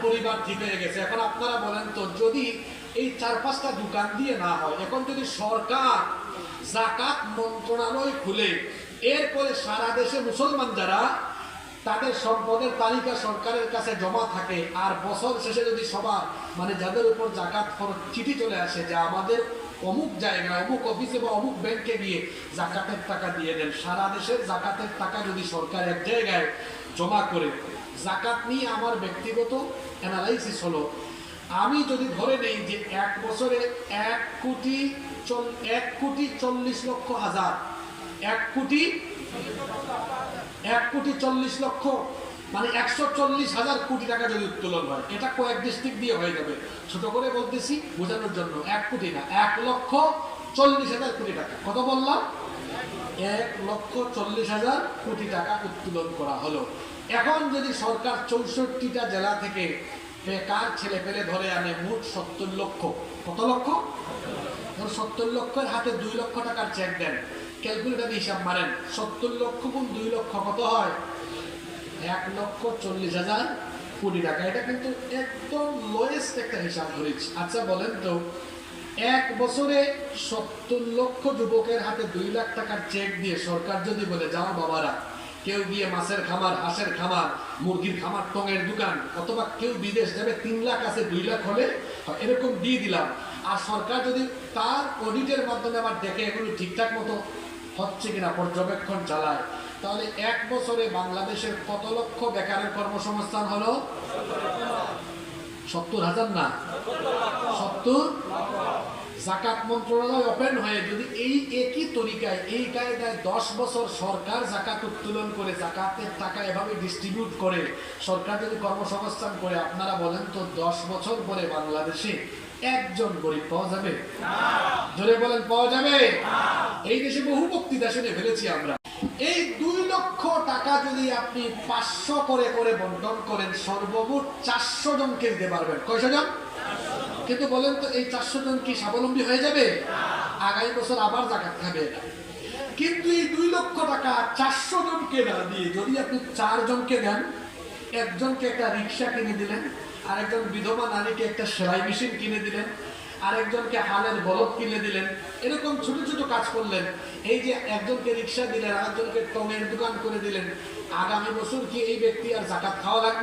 পরিবার ঠিক হয়ে গেছে। এখন আপনারা বলেন তো, যদি এই 4-5টা দোকান দিয়ে না হয়, এখন যদি সরকার যাকাত মন্ত্রণালয় খুলে এরপরে সারা দেশে মুসলমান যারা, তাদের সম্পদের তালিকা সরকারের কাছে জমা থাকে, আর বছর শেষে যদি সবার মানে যাদের উপর যাকাত খরচ চিঠি চলে আসে যে আমাদের অমুক জায়গায় অমুক অফিসে বা অমুক ব্যাংকে গিয়ে যাকাতের টাকা দিয়ে দেন, সারা দেশের যাকাতের টাকা যদি সরকার এক জায়গায় জমা করে, যাকাত নিয়ে আমার ব্যক্তিগত অ্যানালাইসিস হলো, আমি যদি ধরে নেই যে এক বছরে 1,40,00,000 মানে 140,000 কোটি টাকা যদি উত্তোলন হয়, এটা কয়েক ডিস্ট্রিক্ট দিয়ে হয়ে যাবে। ছোট করে বলতেছি বোঝানোর জন্য, 1 কোটি না, 1,40,000 কোটি টাকা। কত বললাম? 1,40,000 কোটি টাকা উত্তোলন করা হলো। এখন যদি সরকার 64টা জেলা থেকে বেকার ছেলে পেলে ধরে আনে মোট 70 লক্ষ, কত লক্ষ? 70 লক্ষের হাতে 2 লক্ষ টাকার চেক দেন, ক্যালকুলেটারে হিসাব মারেন, 70 লক্ষ গুণ 2 লক্ষ কত হয়? 1,40,000 কোটি টাকা। এটা কিন্তু একদম লোয়েস্ট একটা হিসাব ধরেছি। আচ্ছা বলেন তো, এক বছরে 70 লক্ষ যুবকের হাতে 2 লাখ টাকার চেক দিয়ে সরকার যদি বলে, যাও বাবারা, কেউ গিয়ে মাছের খামার, হাঁসের খামার, মুরগির খামার, টঙের দোকান, অথবা কেউ বিদেশ যাবে, 3 লাখ আছে 2 লাখ হলে এরকম দিয়ে দিলাম, আর সরকার যদি তার অডিটের মাধ্যমে আবার দেখে এগুলো ঠিকঠাক মতো হচ্ছে কিনা পর্যবেক্ষণ চালায়, তাহলে এক বছরে বাংলাদেশের কত লক্ষ বেকারের কর্মসংস্থান হলো? 70,000 না, 70। যাকাত মন্ত্রণালয় ওপেন হয়ে যদি এই একই তরিকায়, এই কায়দায় 10 বছর সরকার যাকাত উত্তোলন করে, যাকাতের টাকা এভাবে ডিস্ট্রিবিউট করে সরকার যদি কর্মসংস্থান করে, আপনারা বলেন তো 10 বছর পরে বাংলাদেশে একজন গরিব পাওয়া যাবে? জোরে বলেন, পাওয়া যাবে? এই দেশে বহু বক্তৃতা শুনে ফেলেছি আমরা। এই 2 লক্ষ টাকা যদি আপনি 500 করে করে বন্টন করেন, সর্বমোট 400 জনকে দিতে পারবেন। কয়শো জন? কিন্তু বলেন তো, এই 400 জন কি স্বাবলম্বী হয়ে যাবে? আগামী বছর আবার যাকাত খাবে। কিন্তু এই 2 লক্ষ টাকা 400 জনকে না দিয়ে যদি আপনি 4 জনকে দেন, একজনকে একটা রিক্সা কিনে দিলেন, আরেকজন বিধবা নারীকে একটা সেলাই মেশিন কিনে দিলেন, আরেকজনকে হালের বলদ কিনে দিলেন, এরকম ছোট ছোট কাজ করলেন, এই যে একজনকে রিক্সা দিলেন, আরেকজনকে টঙের দোকান করে দিলেন, আগামী বছর কি এই ব্যক্তি আর যাকাত খাওয়া লাগবে?